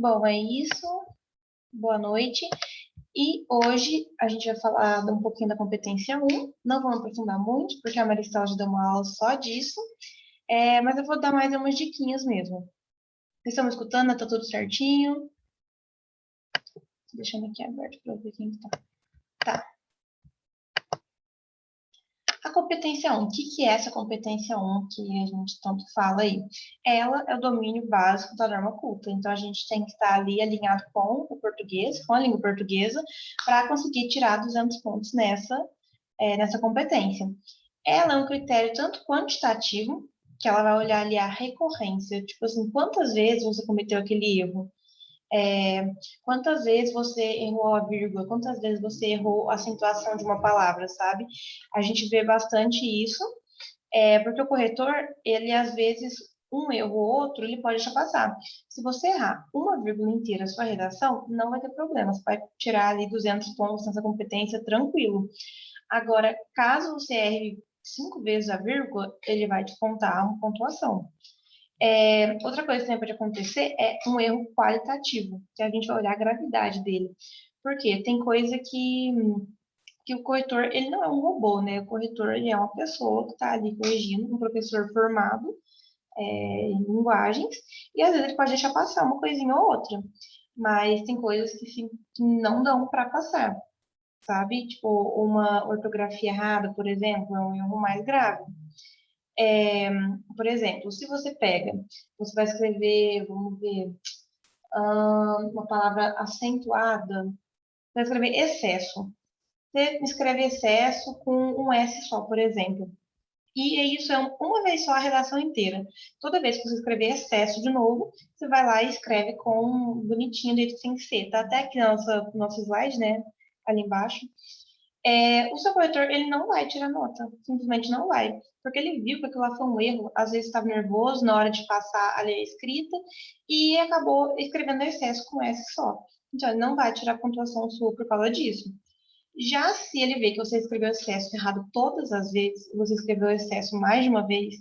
Bom, é isso. Boa noite. E hoje a gente vai falar um pouquinho da competência 1. Não vamos aprofundar muito, porque a Maristela já deu uma aula só disso. Mas eu vou dar mais umas diquinhas mesmo. Vocês estão me escutando? Tá tudo certinho? Tô deixando aqui aberto para ver quem tá. Tá. A competência 1, o que é essa competência 1 que a gente tanto fala aí? Ela é o domínio básico da norma culta, então a gente tem que estar ali alinhado com o português, com a língua portuguesa, para conseguir tirar 200 pontos nessa competência. Ela é um critério tanto quantitativo, que ela vai olhar ali a recorrência, tipo assim, quantas vezes você cometeu aquele erro, quantas vezes você errou a vírgula, quantas vezes você errou a acentuação de uma palavra, sabe? A gente vê bastante isso, porque o corretor, ele às vezes, um erro ou outro, ele pode deixar passar. Se você errar uma vírgula inteira a sua redação, não vai ter problema, você vai tirar ali 200 pontos nessa competência tranquilo. Agora, caso você erre 5 vezes a vírgula, ele vai descontar uma pontuação. Outra coisa que também pode acontecer é um erro qualitativo, que a gente vai olhar a gravidade dele. Porque tem coisa que o corretor, ele não é um robô, né? O corretor, ele é uma pessoa que está ali corrigindo, um professor formado em linguagens, e às vezes ele pode deixar passar uma coisinha ou outra. Mas tem coisas que não dão para passar, sabe? Tipo, uma ortografia errada, por exemplo, é um erro mais grave. Por exemplo, se você pega, você vai escrever, vamos ver, uma palavra acentuada, vai escrever excesso. Você escreve excesso com um S só, por exemplo. E isso é uma vez só a redação inteira. Toda vez que você escrever excesso de novo, você vai lá e escreve com bonitinho do jeito que tem que ser. Tá até aqui no nosso slide, né? Ali embaixo. O seu corretor, ele não vai tirar nota, simplesmente não vai, porque ele viu que aquilo lá foi um erro, às vezes estava nervoso na hora de passar ali a escrita e acabou escrevendo excesso com S só. Então, ele não vai tirar a pontuação sua por causa disso. Já se ele vê que você escreveu excesso errado todas as vezes, você escreveu excesso mais de uma vez,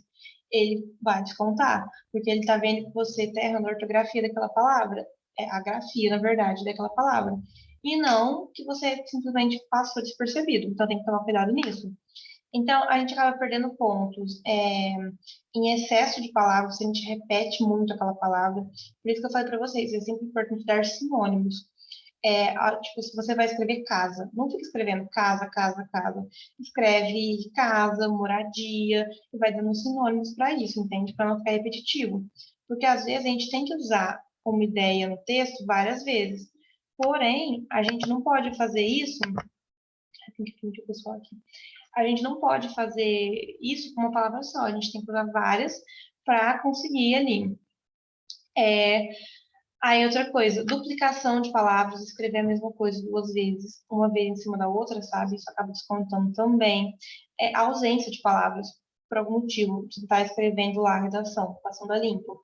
ele vai descontar, porque ele está vendo que você está errando a ortografia daquela palavra, a grafia, na verdade, daquela palavra, e não que você simplesmente passou despercebido. Então tem que tomar cuidado nisso. Então a gente acaba perdendo pontos em excesso de palavras, se a gente repete muito aquela palavra. Por isso que eu falei para vocês, é sempre importante dar sinônimos. Tipo, se você vai escrever casa, não fica escrevendo casa, casa, casa. Escreve casa, moradia, e vai dando sinônimos para isso, entende? Para não ficar repetitivo. Porque às vezes a gente tem que usar uma ideia no texto várias vezes. Porém, a gente não pode fazer isso. Tem que pedir o pessoal aqui. A gente não pode fazer isso com uma palavra só, a gente tem que usar várias para conseguir ali. Aí, outra coisa, duplicação de palavras, escrever a mesma coisa 2 vezes, uma vez em cima da outra, sabe? Isso acaba descontando também. Ausência de palavras, por algum motivo, você está escrevendo lá a redação, passando a limpo.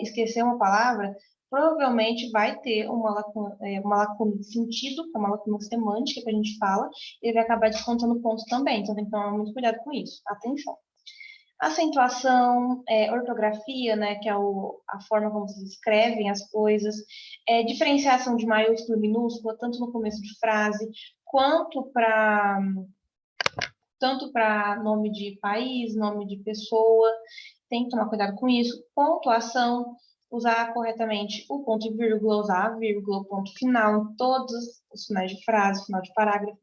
Esquecer uma palavra, provavelmente vai ter uma lacuna de sentido, que é uma lacuna semântica que a gente fala, e ele vai acabar descontando pontos também. Então, tem que tomar muito cuidado com isso. Atenção. Acentuação, ortografia, né, que é a forma como se escrevem as coisas, diferenciação de maiúscula e minúscula, tanto no começo de frase, quanto para nome de país, nome de pessoa, tem que tomar cuidado com isso. Pontuação, usar corretamente o ponto e vírgula, usar a vírgula, o ponto final em todos os finais de frase, final de parágrafo.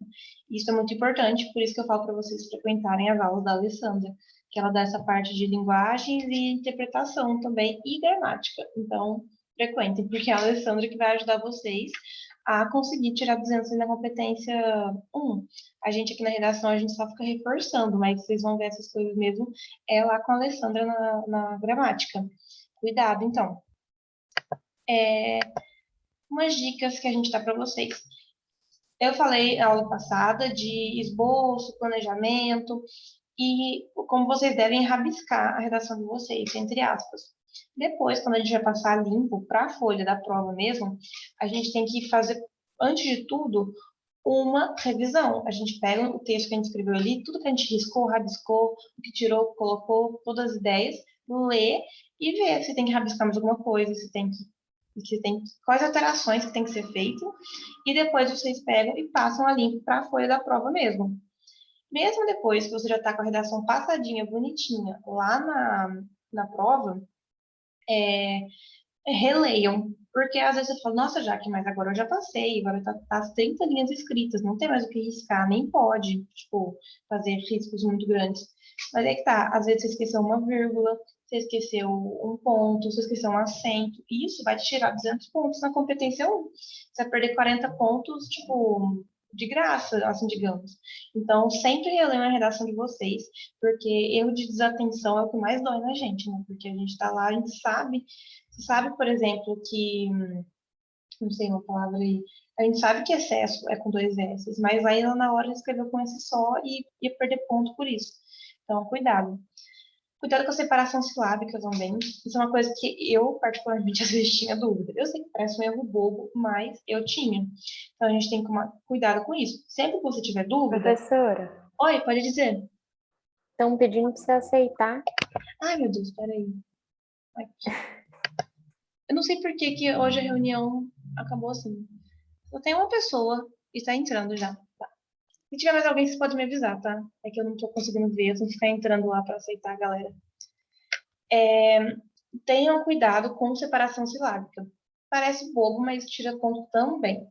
Isso é muito importante, por isso que eu falo para vocês frequentarem as aulas da Alessandra, que ela dá essa parte de linguagens e interpretação também, e gramática. Então, frequentem, porque é a Alessandra que vai ajudar vocês a conseguir tirar 200 na competência 1. A gente aqui na redação, a gente só fica reforçando, mas vocês vão ver essas coisas mesmo lá com a Alessandra na gramática. Cuidado, então. Umas dicas que a gente dá para vocês. Eu falei na aula passada de esboço, planejamento e como vocês devem rabiscar a redação de vocês, entre aspas. Depois, quando a gente vai passar limpo para a folha da prova mesmo, a gente tem que fazer, antes de tudo, uma revisão. A gente pega o texto que a gente escreveu ali, tudo que a gente riscou, rabiscou, o que tirou, colocou, todas as ideias, lê e vê se tem que rabiscar mais alguma coisa, se tem que quais alterações que tem que ser feito, e depois vocês pegam e passam a limpo para a folha da prova mesmo. Mesmo depois que você já está com a redação passadinha, bonitinha, lá na prova, releiam. Porque às vezes você fala, nossa, Jaque, mas agora eu já passei, agora tá as 30 linhas escritas, não tem mais o que riscar, nem pode, tipo, fazer riscos muito grandes. Mas é que tá, às vezes você esqueceu uma vírgula, você esqueceu um ponto, você esqueceu um acento, e isso vai te tirar 200 pontos na competência 1. Você vai perder 40 pontos, tipo, de graça, assim, digamos. Então, sempre releiam a redação de vocês, porque erro de desatenção é o que mais dói na gente, né? Porque a gente tá lá, a gente sabe, você sabe, por exemplo, que, não sei uma palavra aí, a gente sabe que excesso é com 2 S, mas aí ela na hora escreveu com esse só e ia perder ponto por isso. Então, cuidado. Cuidado com a separação silábica também. Isso é uma coisa que eu, particularmente, às vezes tinha dúvida. Eu sei que parece um erro bobo, mas eu tinha. Então, a gente tem que tomar cuidado com isso. Sempre que você tiver dúvida... Professora, Oi, pode dizer. estão pedindo para você aceitar. Ai, meu Deus, peraí. Aqui. Eu não sei por que que hoje a reunião acabou assim. Só tem uma pessoa e está entrando já. Tá. Se tiver mais alguém, vocês podem me avisar, tá? É que eu não tô conseguindo ver, eu tenho que ficar entrando lá para aceitar a galera. Tenham cuidado com separação silábica. Parece bobo, mas tira ponto também.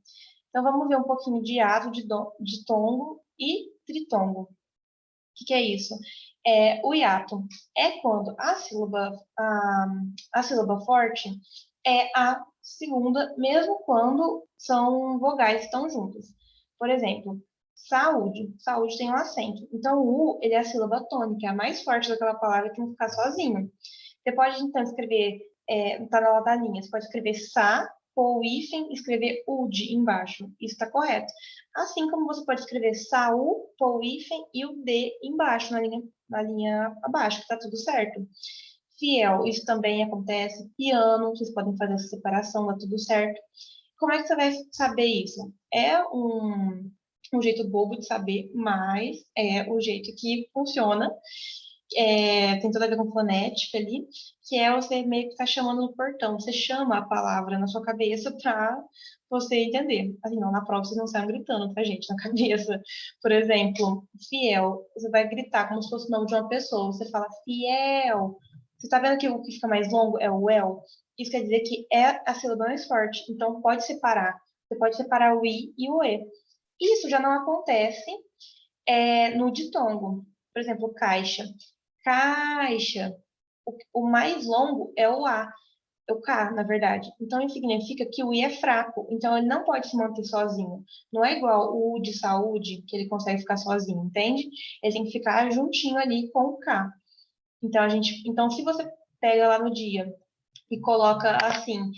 Então, vamos ver um pouquinho de ato, de tongo e tritongo. O que é isso? O hiato é quando a sílaba forte é a segunda, mesmo quando são vogais que estão juntas. Por exemplo, saúde. Saúde tem um acento. Então, o U, ele é a sílaba tônica, é a mais forte daquela palavra que tem que ficar sozinho. Você pode, então, escrever, tá na ladainha, você pode escrever sa, pôr o hífen, escrever ud embaixo. Isso está correto. Assim como você pode escrever Saul, pôr o hífen e o D embaixo, na linha abaixo, que está tudo certo. Fiel, isso também acontece. Piano, vocês podem fazer essa separação, dá tudo certo. Como é que você vai saber isso? É um jeito bobo de saber, mas é o jeito que funciona. Tem tudo a ver com fonética ali, que é você meio que tá chamando no portão. Você chama a palavra na sua cabeça para você entender. Assim, não, na prova vocês não saem gritando pra gente na cabeça. Por exemplo, fiel. Você vai gritar como se fosse o nome de uma pessoa. Você fala fiel. Você tá vendo que o que fica mais longo é o el? Isso quer dizer que é a sílaba mais forte. Então, pode separar. Você pode separar o i e o e. Isso já não acontece no ditongo. Por exemplo, caixa. Caixa. O mais longo é o A, é o K, na verdade. Então, isso significa que o I é fraco. Então, ele não pode se manter sozinho. Não é igual o U de saúde, que ele consegue ficar sozinho, entende? Ele tem que ficar juntinho ali com o K. Então, se você pega lá no dia e coloca assim,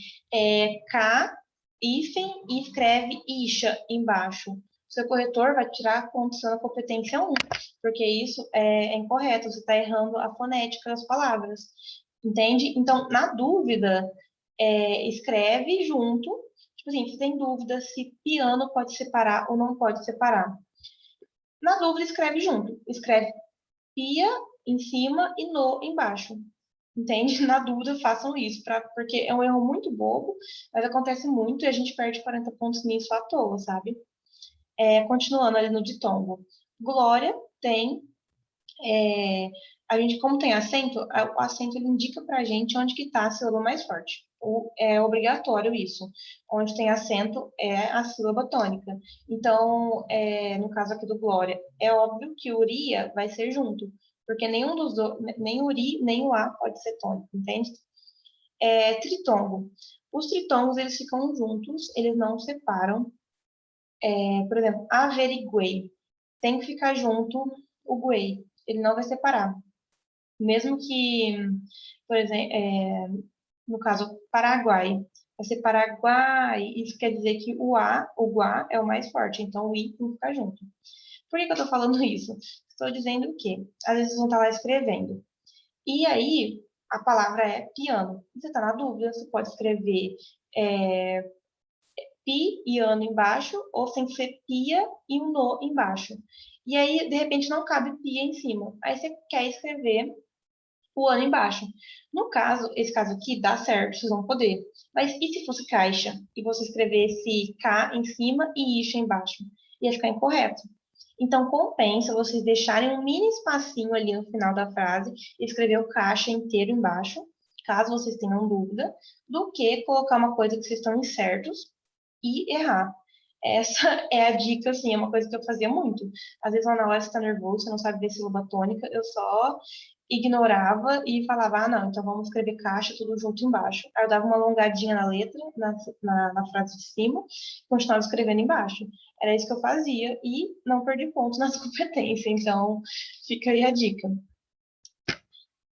K, hífen, e escreve Isha embaixo. Seu corretor vai tirar a condição da competência 1, porque isso é incorreto, você está errando a fonética das palavras. Entende? Então, na dúvida, escreve junto. Tipo assim, você tem dúvida se piano pode separar ou não pode separar. Na dúvida, escreve junto. Escreve pia em cima e no embaixo. Entende? Na dúvida, façam isso, porque é um erro muito bobo, mas acontece muito e a gente perde 40 pontos nisso à toa, sabe? Continuando ali no ditongo. Glória tem. A gente, como tem acento, o acento ele indica pra gente onde que tá a sílaba mais forte. É obrigatório isso. Onde tem acento é a sílaba tônica. Então, no caso aqui do Glória, é óbvio que Uria vai ser junto, porque nenhum dos dois, nem o Uri, nem o A pode ser tônico, entende? Tritongo. Os tritongos, eles ficam juntos, eles não separam. Por exemplo, averiguei. Tem que ficar junto o guei. Ele não vai separar. Mesmo que, por exemplo, no caso, Paraguai. Vai ser Paraguai. Isso quer dizer que o A, o Guá, é o mais forte. Então, o I tem que ficar junto. Por que eu estou falando isso? Estou dizendo o quê? Às vezes vocês vão estar lá escrevendo. E aí, a palavra é piano. Você está na dúvida, você pode escrever pi e ano embaixo, ou sem ser pia e um no embaixo. E aí, de repente, não cabe pia em cima. Aí você quer escrever o ano embaixo. No caso, esse caso aqui dá certo, vocês vão poder. Mas e se fosse caixa e você escrevesse K em cima e Ixa embaixo? Ia ficar incorreto. Então, compensa vocês deixarem um mini espacinho ali no final da frase e escrever o caixa inteiro embaixo, caso vocês tenham dúvida, do que colocar uma coisa que vocês estão incertos e errar. Essa é a dica, assim, é uma coisa que eu fazia muito. Às vezes, lá na hora você está nervoso, você não sabe ver sílaba tônica, eu só ignorava e falava, ah, não, então vamos escrever caixa tudo junto embaixo. Aí eu dava uma alongadinha na letra, na frase de cima, e continuava escrevendo embaixo. Era isso que eu fazia e não perdi pontos nas competências, então fica aí a dica.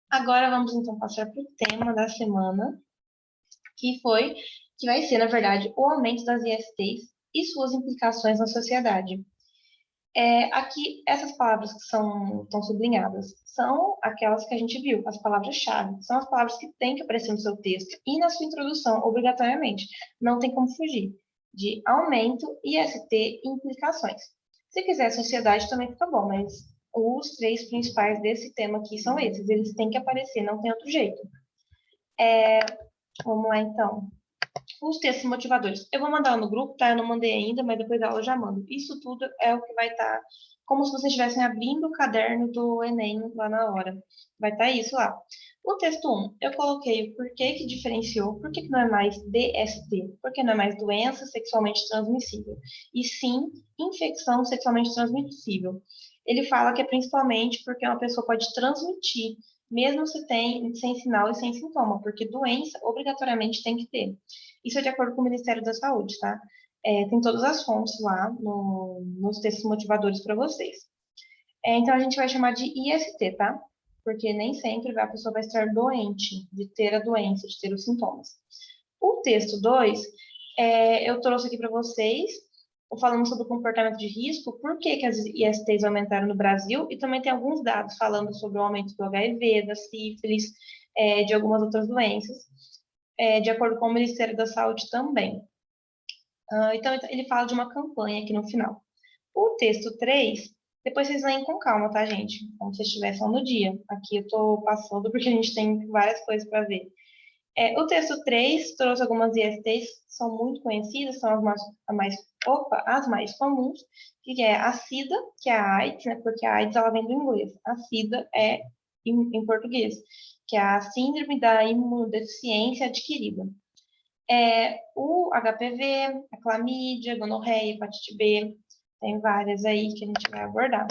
Agora vamos então passar para o tema da semana, que vai ser, na verdade, o aumento das ISTs e suas implicações na sociedade. Aqui, essas palavras que estão sublinhadas são aquelas que a gente viu, as palavras-chave. São as palavras que têm que aparecer no seu texto e na sua introdução, obrigatoriamente. Não tem como fugir. De aumento, IST e implicações. Se quiser sociedade, também fica bom, mas os três principais desse tema aqui são esses. Eles têm que aparecer, não tem outro jeito. Vamos lá, então. Os textos motivadores. Eu vou mandar no grupo, tá? Eu não mandei ainda, mas depois da aula eu já mando. Isso tudo é o que vai estar como se vocês estivessem abrindo o caderno do Enem lá na hora. Vai estar isso lá. O texto 1, eu coloquei o porquê que diferenciou, por que não é mais DST, porque não é mais doença sexualmente transmissível, e sim infecção sexualmente transmissível. Ele fala que é principalmente porque uma pessoa pode transmitir, mesmo se tem sem sinal e sem sintoma, porque doença obrigatoriamente tem que ter. Isso é de acordo com o Ministério da Saúde, tá? Tem todas as fontes lá nos textos motivadores para vocês. Então, a gente vai chamar de IST, tá? Porque nem sempre a pessoa vai estar doente, de ter a doença, de ter os sintomas. O texto 2, eu trouxe aqui para vocês, falando sobre o comportamento de risco, por que que as ISTs aumentaram no Brasil, e também tem alguns dados falando sobre o aumento do HIV, da sífilis, de algumas outras doenças, de acordo com o Ministério da Saúde também. Então, ele fala de uma campanha aqui no final. O texto 3, depois vocês leem com calma, tá, gente? Como se estivessem no dia. Aqui eu tô passando porque a gente tem várias coisas para ver. O texto 3 trouxe algumas ISTs, são muito conhecidas, são as mais comuns, que é a SIDA, que é a AIDS, né, porque a AIDS ela vem do inglês. A SIDA é em português, que é a Síndrome da Imunodeficiência Adquirida. O HPV, a clamídia, gonorreia, hepatite B, tem várias aí que a gente vai abordar.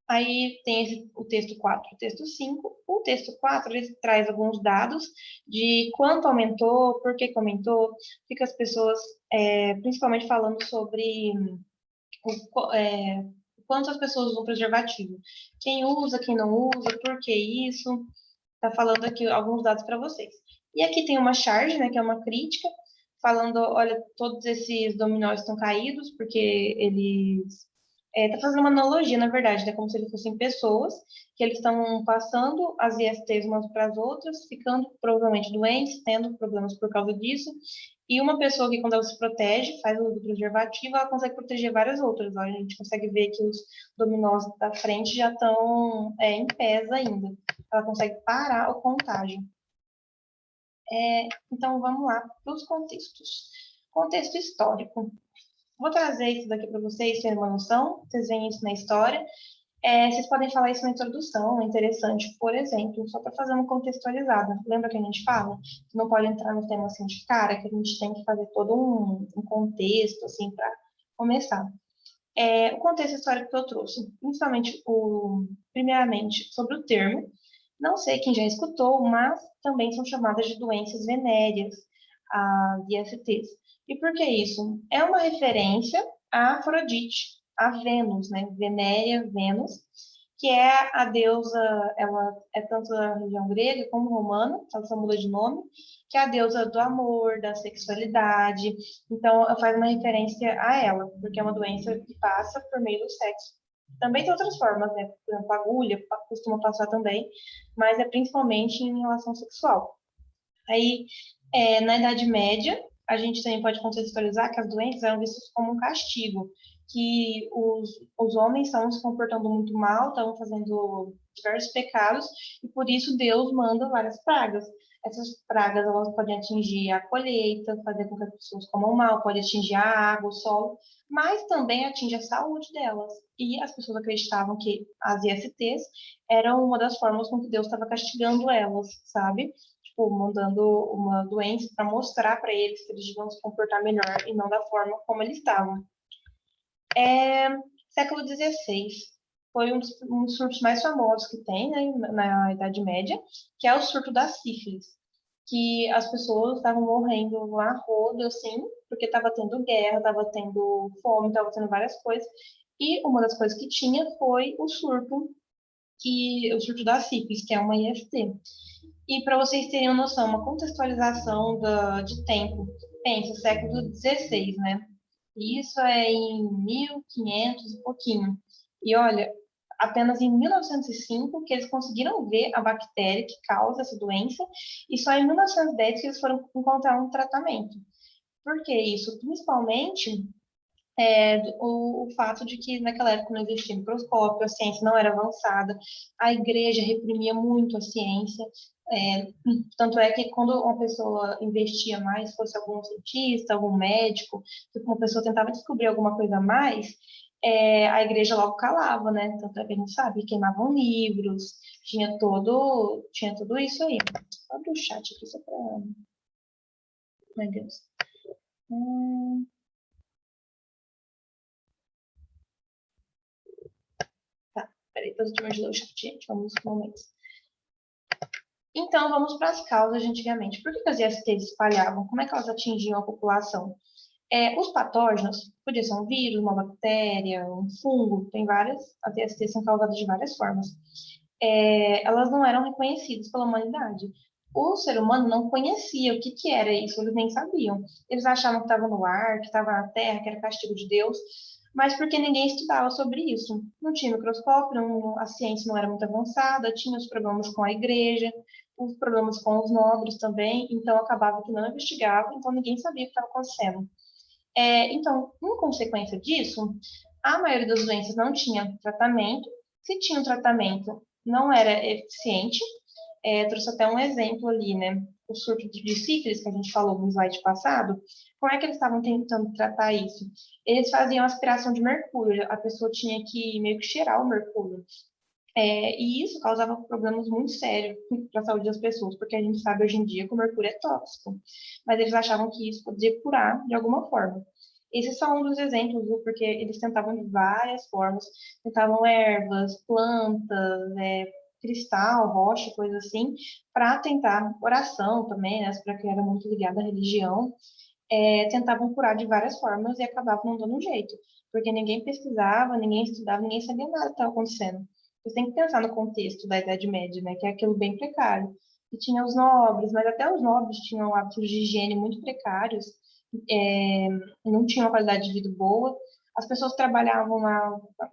Aí tem o texto 4 e o texto 5. O texto 4, ele traz alguns dados de quanto aumentou, por que aumentou, fica as pessoas, principalmente falando sobre quanto as pessoas usam preservativo. Quem usa, quem não usa, por que isso. Está falando aqui alguns dados para vocês. E aqui tem uma charge, né, que é uma crítica, falando, olha, todos esses dominós estão caídos, porque eles está fazendo uma analogia, na verdade, né? Como se eles fossem pessoas, que eles estão passando as ISTs umas para as outras, ficando provavelmente doentes, tendo problemas por causa disso. E uma pessoa que, quando ela se protege, faz o uso do preservativo, ela consegue proteger várias outras. A gente consegue ver que os dominós da frente já estão em pés ainda. Ela consegue parar o contágio. Então, vamos lá para os contextos. Contexto histórico. Vou trazer isso daqui para vocês terem uma noção, vocês veem isso na história. Vocês podem falar isso na introdução, é interessante, por exemplo, só para fazer uma contextualizada. Lembra que a gente fala que não pode entrar no tema assim de cara, que a gente tem que fazer todo um contexto assim para começar. O contexto histórico que eu trouxe, principalmente primeiramente sobre o termo, não sei quem já escutou, mas também são chamadas de doenças venéreas, as ISTs. E por que isso? É uma referência a Afrodite, a Vênus, né? Venérea, Vênus, que é a deusa, ela é tanto da região grega como romana, ela só muda de nome, que é a deusa do amor, da sexualidade. Então, faz uma referência a ela, porque é uma doença que passa por meio do sexo. Também tem outras formas, né? Por exemplo, a agulha costuma passar também, mas é principalmente em relação sexual. Aí, na Idade Média, a gente também pode contextualizar que as doenças eram vistas como um castigo, que os homens estavam se comportando muito mal, estavam fazendo diversos pecados, e por isso Deus manda várias pragas. Essas pragas, elas podem atingir a colheita, fazer com que as pessoas comam mal, pode atingir a água, o solo, mas também atinge a saúde delas. E as pessoas acreditavam que as ISTs eram uma das formas com que Deus estava castigando elas, sabe? Tipo, mandando uma doença para mostrar para eles que eles deviam se comportar melhor e não da forma como eles estavam. Século XVI foi um dos surtos mais famosos que tem, né, na Idade Média, que é o surto da sífilis, que as pessoas estavam morrendo a rodo, assim, porque estava tendo guerra, estava tendo fome, estava tendo várias coisas, e uma das coisas que tinha foi o surto da sífilis, que é uma IST. E para vocês terem uma noção, uma contextualização de tempo, pensa, século XVI, né? Isso é em 1500 e pouquinho. E olha, apenas em 1905 que eles conseguiram ver a bactéria que causa essa doença, e só em 1910 que eles foram encontrar um tratamento. Por que isso? Principalmente o fato de que naquela época não existia microscópio, a ciência não era avançada, a igreja reprimia muito a ciência, tanto é que quando uma pessoa investia mais, fosse algum cientista, algum médico, uma pessoa tentava descobrir alguma coisa a mais, a igreja logo calava, né? Tanto é que a gente sabe, queimavam livros, tinha tudo isso aí. Abre o chat aqui só para... Meu Deus. Peraí, depois eu te mando o chat, gente. Vamos para momentos. Então, vamos para as causas de antigamente. Por que as ISTs espalhavam? Como é que elas atingiam a população? Os patógenos, podia ser um vírus, uma bactéria, um fungo, tem várias, as ISTs são causadas de várias formas. Elas não eram reconhecidas pela humanidade. O ser humano não conhecia o que era isso, eles nem sabiam. Eles achavam que estava no ar, que estava na terra, que era castigo de Deus, mas porque ninguém estudava sobre isso. Não tinha microscópio, a ciência não era muito avançada, tinha os problemas com a igreja, os problemas com os nobres também, então acabava que não investigava, então ninguém sabia o que estava acontecendo. Então, em consequência disso, a maioria das doenças não tinha tratamento. Se tinha um tratamento, não era eficiente. Trouxe até um exemplo ali, né? O surto de sífilis, que a gente falou no slide passado. Como é que eles estavam tentando tratar isso? Eles faziam aspiração de mercúrio. A pessoa tinha que meio que cheirar o mercúrio. E isso causava problemas muito sérios para a saúde das pessoas, porque a gente sabe hoje em dia que o mercúrio é tóxico. Mas eles achavam que isso poderia curar de alguma forma. Esse é só um dos exemplos, viu? Porque eles tentavam de várias formas. Tentavam ervas, plantas, cristal, rocha, coisa assim, para tentar oração também, né? Para que era muito ligada à religião. Tentavam curar de várias formas e acabavam não dando um jeito. Porque ninguém pesquisava, ninguém estudava, ninguém sabia nada que estava acontecendo. Você tem que pensar no contexto da Idade Média, né, que é aquilo bem precário. E tinha os nobres, mas até os nobres tinham hábitos de higiene muito precários, não tinham uma qualidade de vida boa. As pessoas trabalhavam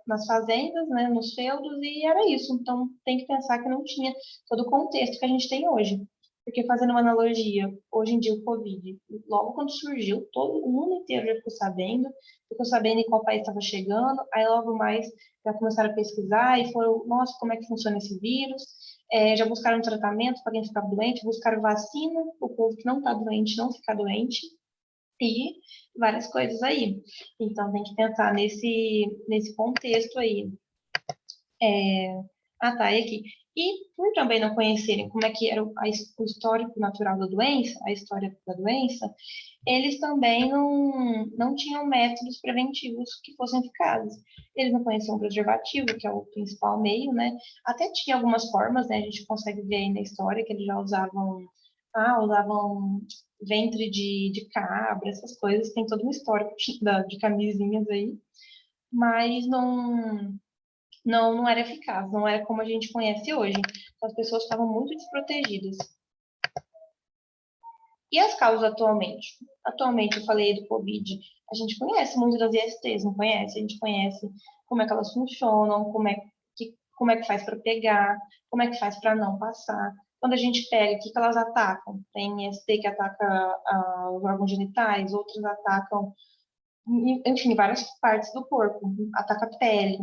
nas fazendas, né, nos feudos, e era isso. Então, tem que pensar que não tinha todo o contexto que a gente tem hoje. Porque, fazendo uma analogia, hoje em dia o Covid, logo quando surgiu, todo o mundo inteiro já ficou sabendo em qual país estava chegando, aí logo mais já começaram a pesquisar e foram, nossa, como é que funciona esse vírus? Já buscaram tratamento para quem ficar doente, buscaram vacina, o povo que não está doente não ficar doente, e várias coisas aí. Então tem que pensar nesse contexto aí. Tá, e aqui. E por também não conhecerem como é que era o histórico natural da doença, a história da doença, eles também não tinham métodos preventivos que fossem eficazes. Eles não conheciam o preservativo, que é o principal meio, né? Até tinha algumas formas, né? A gente consegue ver aí na história que eles já usavam ventre de cabra, essas coisas. Tem todo um histórico de camisinhas aí, mas não era eficaz, não era como a gente conhece hoje. Então, as pessoas estavam muito desprotegidas. E as causas atualmente? Atualmente, eu falei do Covid, a gente conhece muito das ISTs, não conhece? A gente conhece como é que elas funcionam, como é que faz para pegar, como é que faz para não passar. Quando a gente pega, o que elas atacam? Tem IST que ataca os órgãos genitais, outros atacam, enfim, várias partes do corpo, ataca a pele.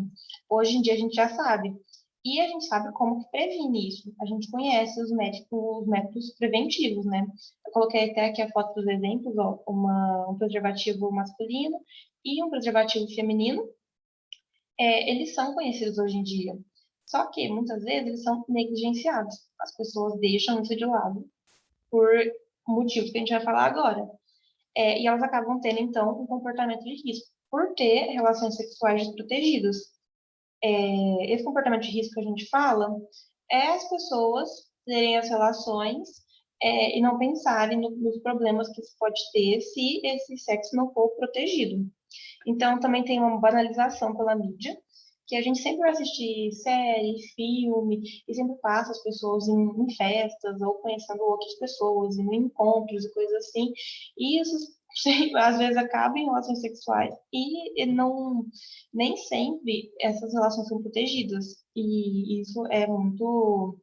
Hoje em dia a gente já sabe. E a gente sabe como que previne isso. A gente conhece os métodos preventivos, né? Eu coloquei até aqui a foto dos exemplos, ó, um preservativo masculino e um preservativo feminino. Eles são conhecidos hoje em dia. Só que, muitas vezes, eles são negligenciados. As pessoas deixam isso de lado por motivos que a gente vai falar agora. E elas acabam tendo, então, um comportamento de risco por ter relações sexuais desprotegidas. Esse comportamento de risco que a gente fala é as pessoas terem as relações e não pensarem nos problemas que isso pode ter se esse sexo não for protegido. Então, também tem uma banalização pela mídia, que a gente sempre vai assistir série, filme, e sempre passa as pessoas em festas ou conhecendo outras pessoas, em encontros e coisas assim. E isso às vezes acaba em relações sexuais e não nem sempre essas relações são protegidas. E isso é muito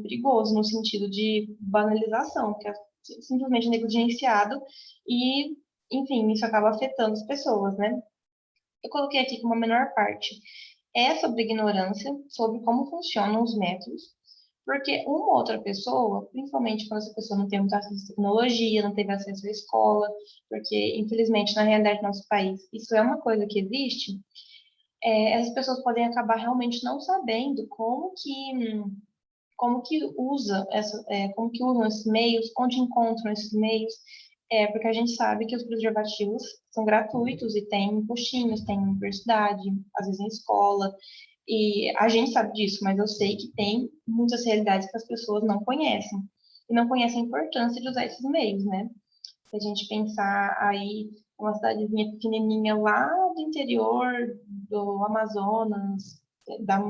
perigoso no sentido de banalização, que é simplesmente negligenciado e, enfim, isso acaba afetando as pessoas, né? Eu coloquei aqui como a menor parte é sobre ignorância, sobre como funcionam os métodos, porque uma outra pessoa, principalmente quando essa pessoa não tem muito acesso à tecnologia, não teve acesso à escola, porque, infelizmente, na realidade do nosso país, isso é uma coisa que existe, essas pessoas podem acabar realmente não sabendo como que como que usam esses meios, onde encontram esses meios, porque a gente sabe que os preservativos são gratuitos e tem postinhos, tem universidade, às vezes em escola, e a gente sabe disso, mas eu sei que tem muitas realidades que as pessoas não conhecem, e não conhecem a importância de usar esses meios, né? Se a gente pensar aí, uma cidadezinha pequenininha lá do interior do Amazonas, da,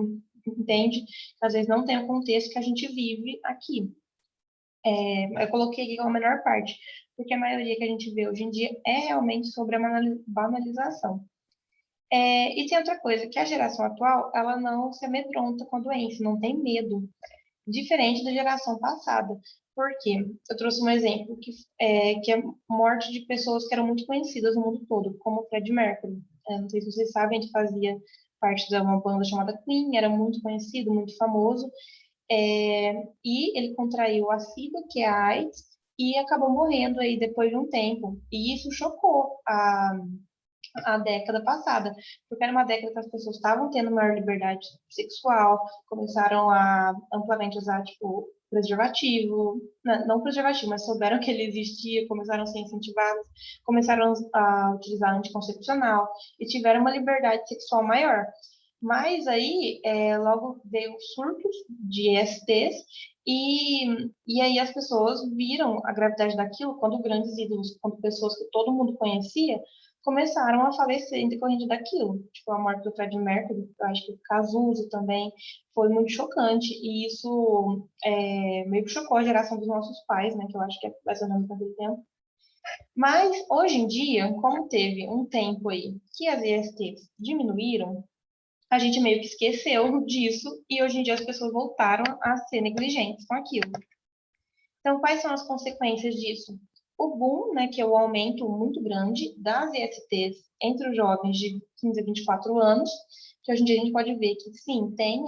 entende? Às vezes não tem o contexto que a gente vive aqui. Eu coloquei aqui como a menor parte, porque a maioria que a gente vê hoje em dia é realmente sobre a banalização. E tem outra coisa, que a geração atual, ela não se amedronta com a doença, não tem medo, diferente da geração passada. Por quê? Eu trouxe um exemplo que é morte de pessoas que eram muito conhecidas no mundo todo, como o Freddie Mercury. Não sei se vocês sabem, ele fazia parte de uma banda chamada Queen, era muito conhecido, muito famoso, e ele contraiu a SIDA, que é a AIDS, e acabou morrendo aí depois de um tempo. E isso chocou a década passada, porque era uma década que as pessoas estavam tendo maior liberdade sexual, começaram a amplamente usar, tipo, preservativo, não preservativo, mas souberam que ele existia, começaram a ser incentivados, começaram a utilizar anticoncepcional e tiveram uma liberdade sexual maior. Mas aí, logo veio surtos de ESTs e aí as pessoas viram a gravidade daquilo quando grandes ídolos, quando pessoas que todo mundo conhecia, começaram a falecer em decorrente daquilo. Tipo, a morte do Freddie Mercury, eu acho que o Cazuza também foi muito chocante. E isso meio que chocou a geração dos nossos pais, né? Que eu acho que é mais ou menos naquele tempo. Mas, hoje em dia, como teve um tempo aí que as ISTs diminuíram, a gente meio que esqueceu disso e hoje em dia as pessoas voltaram a ser negligentes com aquilo. Então, quais são as consequências disso? O boom, né, que é o aumento muito grande das ISTs entre os jovens de 15 a 24 anos, que hoje em dia a gente pode ver que sim, tem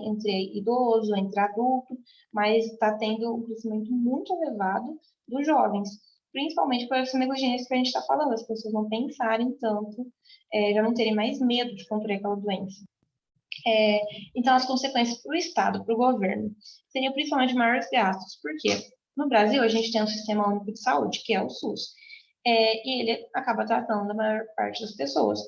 entre idoso, entre adulto, mas está tendo um crescimento muito elevado dos jovens, principalmente por essa negligência que a gente está falando, as pessoas não pensarem tanto, já não terem mais medo de contrair aquela doença. Então, as consequências para o Estado, para o governo, seriam principalmente maiores gastos. Por quê? No Brasil, a gente tem um sistema único de saúde, que é o SUS, e ele acaba tratando da maior parte das pessoas.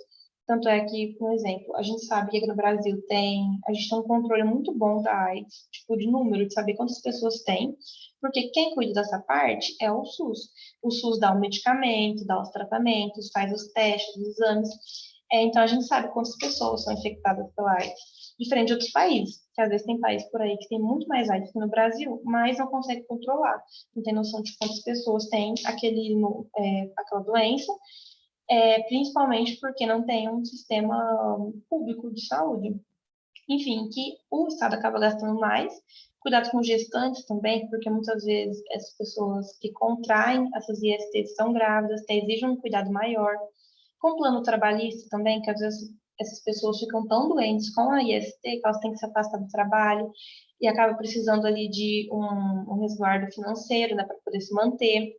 Tanto é que, por exemplo, a gente sabe que aqui no Brasil a gente tem um controle muito bom da AIDS, tipo, de número, de saber quantas pessoas tem, porque quem cuida dessa parte é o SUS. O SUS dá o medicamento, dá os tratamentos, faz os testes, os exames, então a gente sabe quantas pessoas são infectadas pela AIDS. Diferente de outros países, que às vezes tem países por aí que tem muito mais AIDS que no Brasil, mas não consegue controlar. Não tem noção de quantas pessoas têm aquela doença, principalmente porque não tem um sistema público de saúde. Enfim, que o Estado acaba gastando mais. Cuidado com gestantes também, porque muitas vezes essas pessoas que contraem essas ISTs são grávidas, exigem um cuidado maior. Com o plano trabalhista também, que às vezes essas pessoas ficam tão doentes com a IST que elas têm que se afastar do trabalho e acabam precisando ali de um resguardo financeiro, né, para poder se manter.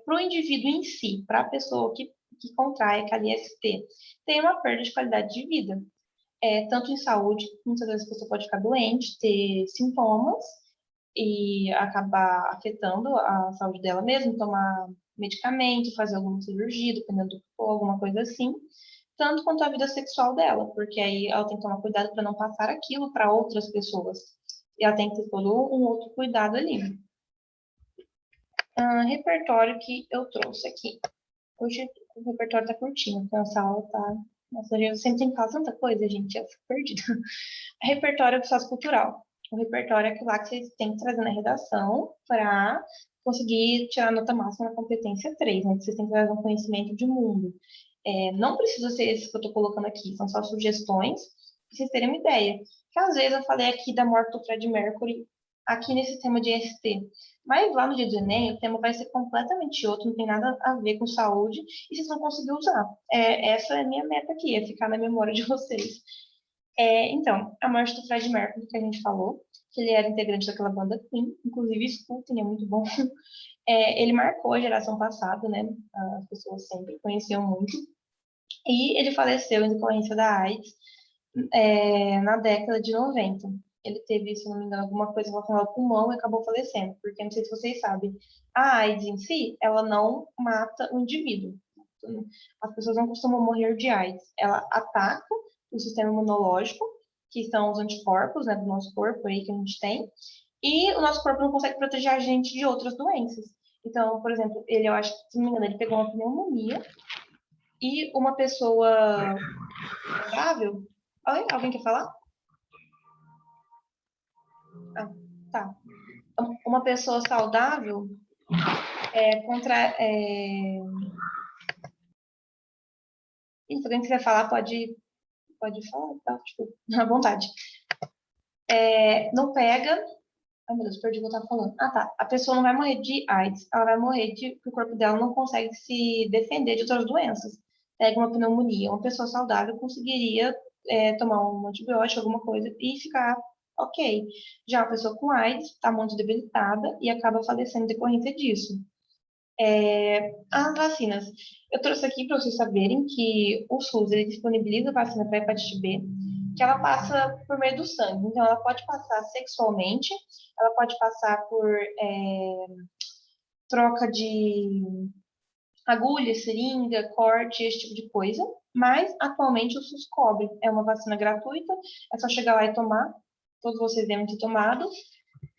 Para o indivíduo em si, para a pessoa que contrai aquela IST, tem uma perda de qualidade de vida. Tanto em saúde, muitas vezes a pessoa pode ficar doente, ter sintomas e acabar afetando a saúde dela mesma, tomar medicamento, fazer alguma cirurgia, dependendo do que for, alguma coisa assim, tanto quanto a vida sexual dela, porque aí ela tem que tomar cuidado para não passar aquilo para outras pessoas. E ela tem que ter todo um outro cuidado ali. Repertório que eu trouxe aqui. Hoje o repertório tá curtinho, porque essa aula tá. Nossa, eu sempre tenho que falar tanta coisa, gente, eu fico perdida. Repertório sociocultural. O repertório é aquilo lá que vocês têm que trazer na redação para conseguir tirar a nota máxima na competência 3, né? Vocês têm que trazer um conhecimento de mundo. Não precisa ser esse que eu estou colocando aqui, são só sugestões, para vocês terem uma ideia. Que às vezes eu falei aqui da morte do Fred Mercury, aqui nesse tema de ST. Mas lá no dia do Enem, o tema vai ser completamente outro, não tem nada a ver com saúde, e vocês vão conseguir usar. Essa é a minha meta aqui, é ficar na memória de vocês. Então, a morte do Fred Mercury, que a gente falou, que ele era integrante daquela banda Queen, inclusive escutem, é muito bom. Ele marcou a geração passada, né? As pessoas sempre conheciam muito. E ele faleceu em decorrência da AIDS na década de 90. Ele teve, se não me engano, alguma coisa relacionada ao pulmão e acabou falecendo. Porque, não sei se vocês sabem, a AIDS em si, ela não mata o indivíduo. As pessoas não costumam morrer de AIDS. Ela ataca o sistema imunológico, que são os anticorpos, né, do nosso corpo aí que a gente tem, e o nosso corpo não consegue proteger a gente de outras doenças. Então, por exemplo, eu acho que, se não me engano, ele pegou uma pneumonia e uma pessoa saudável. Oi? Alguém quer falar? Ah, tá. Uma pessoa saudável contra. Se alguém quiser falar, pode falar, tá? Tipo, à vontade. Não pega. Ai, meu Deus, perdi o que eu tava falando. Ah, tá. A pessoa não vai morrer de AIDS, ela vai morrer de que o corpo dela não consegue se defender de outras doenças. Pega uma pneumonia. Uma pessoa saudável conseguiria tomar um antibiótico, alguma coisa, e ficar ok. Já a pessoa com AIDS está muito debilitada e acaba falecendo em decorrência disso. As vacinas. Eu trouxe aqui para vocês saberem que o SUS ele disponibiliza vacina para hepatite B, que ela passa por meio do sangue. Então, ela pode passar sexualmente, ela pode passar por troca de agulha, seringa, corte, esse tipo de coisa. Mas, atualmente, o SUS cobre. É uma vacina gratuita, é só chegar lá e tomar. Todos vocês devem ter tomado.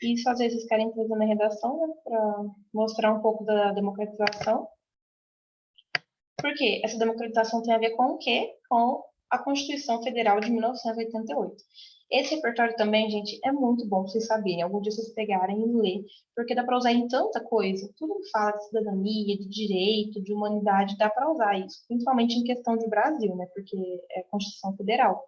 Isso, às vezes, vocês querem trazer na redação, né, para mostrar um pouco da democratização. Porque essa democratização tem a ver com o quê? Com a Constituição Federal de 1988. Esse repertório também, gente, é muito bom pra vocês saberem. Algum dia vocês pegarem e ler, porque dá para usar em tanta coisa. Tudo que fala de cidadania, de direito, de humanidade, dá para usar isso. Principalmente em questão de Brasil, né? Porque é Constituição Federal.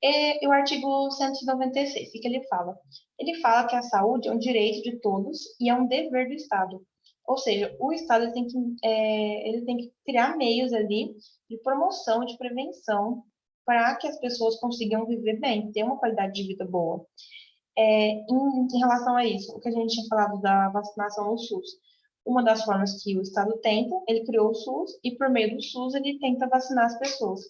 E o artigo 196, o que ele fala? Ele fala que a saúde é um direito de todos e é um dever do Estado. Ou seja, o Estado ele tem que criar meios ali de promoção, de prevenção, para que as pessoas consigam viver bem, ter uma qualidade de vida boa. Em relação a isso, o que a gente tinha falado da vacinação no SUS, uma das formas que o Estado tenta, ele criou o SUS e por meio do SUS ele tenta vacinar as pessoas.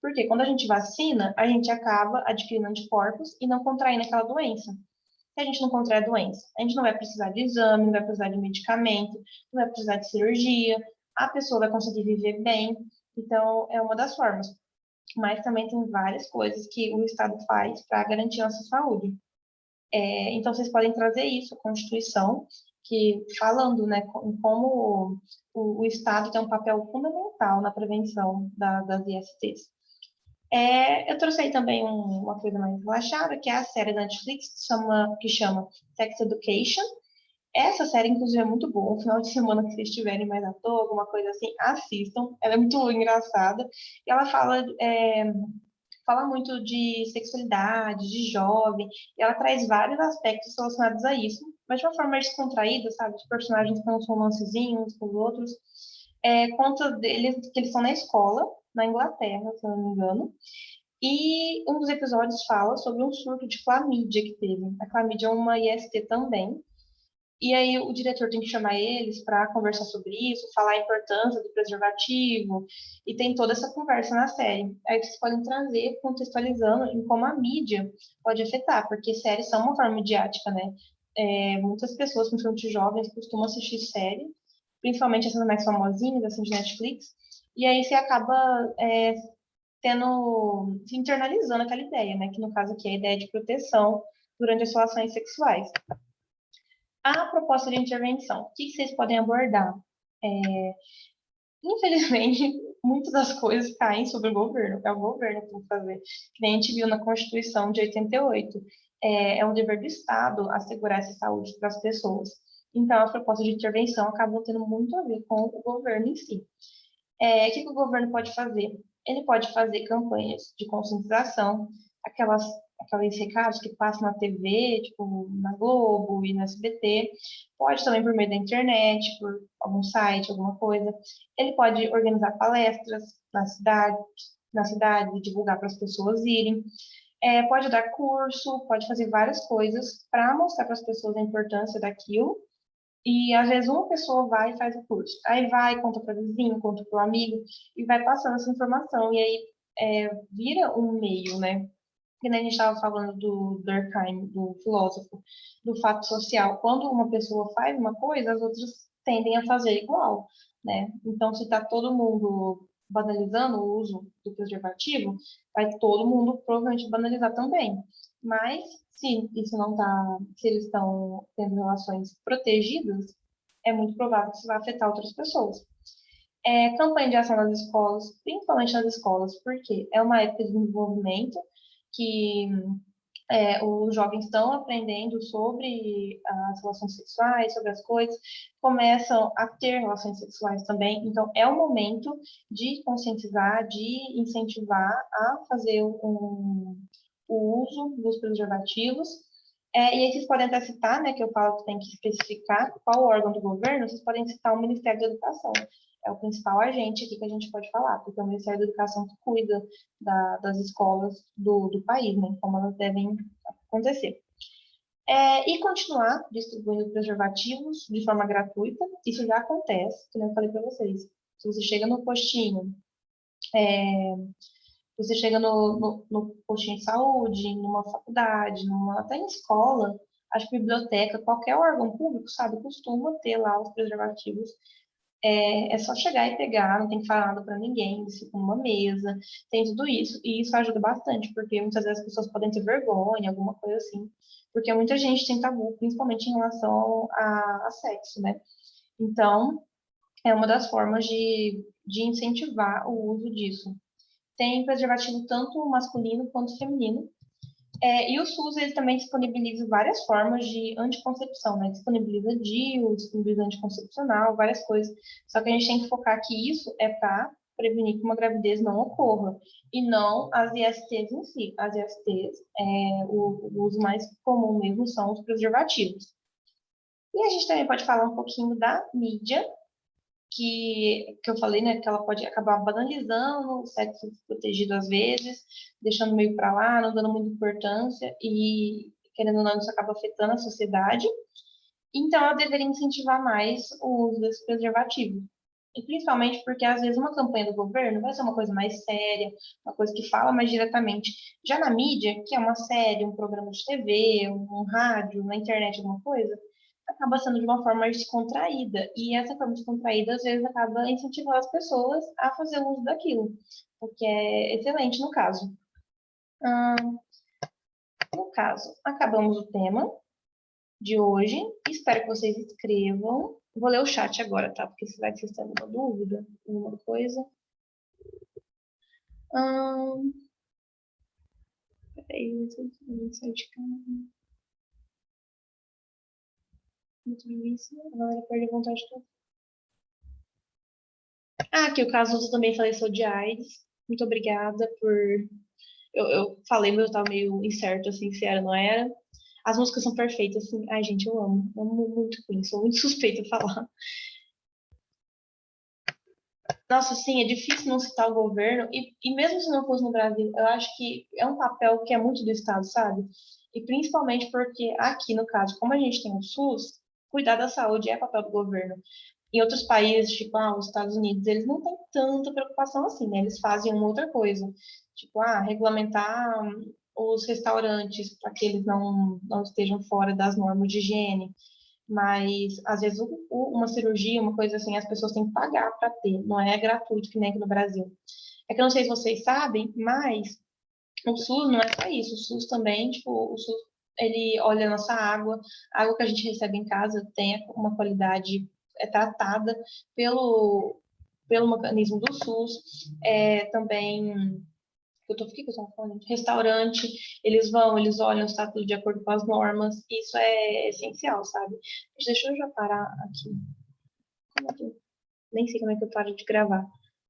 Porque quando a gente vacina, a gente acaba adquirindo anticorpos e não contraindo aquela doença. Se a gente não contrai a doença, a gente não vai precisar de exame, não vai precisar de medicamento, não vai precisar de cirurgia, a pessoa vai conseguir viver bem. Então, é uma das formas. Mas também tem várias coisas que o Estado faz para garantir a nossa saúde. Então, vocês podem trazer isso, a Constituição, que falando, né, como o Estado tem um papel fundamental na prevenção das ISTs. Eu trouxe aí também uma coisa mais relaxada, que é a série da Netflix, que chama Sex Education. Essa série, inclusive, é muito boa. No final de semana que vocês estiverem mais à toa, alguma coisa assim, assistam. Ela é muito engraçada. E ela fala muito de sexualidade, de jovem, e ela traz vários aspectos relacionados a isso, mas de uma forma mais descontraída, sabe? Os personagens têm uns romancezinhos com os outros. Conta deles que eles estão na escola, na Inglaterra, se eu não me engano. E um dos episódios fala sobre um surto de clamídia que teve. A clamídia é uma IST também. E aí o diretor tem que chamar eles para conversar sobre isso, falar a importância do preservativo, e tem toda essa conversa na série. Aí vocês podem trazer, contextualizando em como a mídia pode afetar, porque séries são uma forma midiática, né? Muitas pessoas, principalmente jovens, costumam assistir série, principalmente essas mais famosinhas, assim, de Netflix, e aí você acaba se internalizando aquela ideia, né? Que no caso aqui é a ideia de proteção durante as relações sexuais. A proposta de intervenção, o que vocês podem abordar? Infelizmente, muitas das coisas caem sobre o governo. É o governo que tem que fazer. Que nem a gente viu na Constituição de 88. É um dever do Estado assegurar essa saúde para as pessoas. Então, as propostas de intervenção acabam tendo muito a ver com o governo em si. O que o governo pode fazer? Ele pode fazer campanhas de conscientização, aqueles recados que passam na TV, tipo na Globo e no SBT. Pode também por meio da internet, por algum site, alguma coisa. Ele pode organizar palestras na cidade, divulgar para as pessoas irem. Pode dar curso, pode fazer várias coisas para mostrar para as pessoas a importância daquilo. E às vezes uma pessoa vai e faz o curso. Aí vai, conta para o vizinho, conta para o amigo, e vai passando essa informação. E aí vira um meio, né? Que nem a gente estava falando do Durkheim, do filósofo, do fato social. Quando uma pessoa faz uma coisa, as outras tendem a fazer igual, né? Então, se está todo mundo banalizando o uso do preservativo, vai todo mundo provavelmente banalizar também. Mas, se eles estão tendo relações protegidas, é muito provável que isso vai afetar outras pessoas. Campanha de ação nas escolas, principalmente nas escolas, porque é uma época de desenvolvimento que os jovens estão aprendendo sobre as relações sexuais, sobre as coisas, começam a ter relações sexuais também. Então, é o momento de conscientizar, de incentivar a fazer o uso dos preservativos. E aí vocês podem até citar, né, que eu falo que tem que especificar qual órgão do governo, vocês podem citar o Ministério da Educação. É o principal agente aqui que a gente pode falar, porque é o Ministério da Educação que cuida das escolas do país, né, como elas devem acontecer. E continuar distribuindo preservativos de forma gratuita, isso já acontece, como eu falei para vocês. Se você chega no postinho, você chega no postinho de saúde, numa faculdade, até em escola, acho que biblioteca, qualquer órgão público, sabe, costuma ter lá os preservativos. É só chegar e pegar, não tem que falar nada para ninguém, isso fica numa mesa, tem tudo isso. E isso ajuda bastante, porque muitas vezes as pessoas podem ter vergonha, alguma coisa assim. Porque muita gente tem tabu, principalmente em relação a sexo, né? Então, é uma das formas de incentivar o uso disso. Tem preservativo tanto masculino quanto feminino. E o SUS ele também disponibiliza várias formas de anticoncepção, né? Disponibiliza DIU, disponibiliza anticoncepcional, várias coisas. Só que a gente tem que focar que isso é para prevenir que uma gravidez não ocorra, e não as ISTs em si. As ISTs, o uso mais comum mesmo são os preservativos. E a gente também pode falar um pouquinho da mídia, que eu falei, né, que ela pode acabar banalizando o sexo protegido às vezes, deixando meio para lá, não dando muita importância e, querendo ou não, isso acaba afetando a sociedade. Então, ela deveria incentivar mais o uso desse preservativo. E principalmente porque, às vezes, uma campanha do governo vai ser uma coisa mais séria, uma coisa que fala mais diretamente. Já na mídia, que é uma série, um programa de TV, um rádio, na internet, alguma coisa, acaba sendo de uma forma mais descontraída. E essa forma descontraída, às vezes, acaba incentivando as pessoas a fazer o uso daquilo, o que é excelente no caso. No caso, acabamos o tema de hoje. Espero que vocês escrevam. Vou ler o chat agora, tá? Porque se vai que vocês têm alguma dúvida, alguma coisa. Peraí, eu sair de casa. Muito difícil. Agora perde a vontade de tudo. Aqui o caso também faleceu de AIDS. Muito obrigada por. Eu falei, mas eu tava meio incerto, assim, se era ou não era. As músicas são perfeitas, assim. Ai, gente, eu amo muito Queen, sou muito suspeita a falar. Nossa, sim, é difícil não citar o governo, e mesmo se não fosse no Brasil, eu acho que é um papel que é muito do Estado, sabe? E principalmente porque aqui, no caso, como a gente tem o SUS, cuidar da saúde é papel do governo. Em outros países, tipo, os Estados Unidos, eles não têm tanta preocupação assim, né? Eles fazem uma outra coisa. Tipo, regulamentar os restaurantes para que eles não estejam fora das normas de higiene. Mas, às vezes, uma cirurgia, uma coisa assim, as pessoas têm que pagar para ter. Não é gratuito, que nem aqui no Brasil. É que eu não sei se vocês sabem, mas o SUS não é só isso. O SUS também, tipo, o SUS, ele olha a nossa água. A água que a gente recebe em casa tem uma qualidade, é tratada pelo mecanismo do SUS. Também, o que eu estou falando? Restaurante, eles olham, está tudo de acordo com as normas. Isso é essencial, sabe? Deixa eu já parar aqui. Nem sei como é que eu paro de gravar.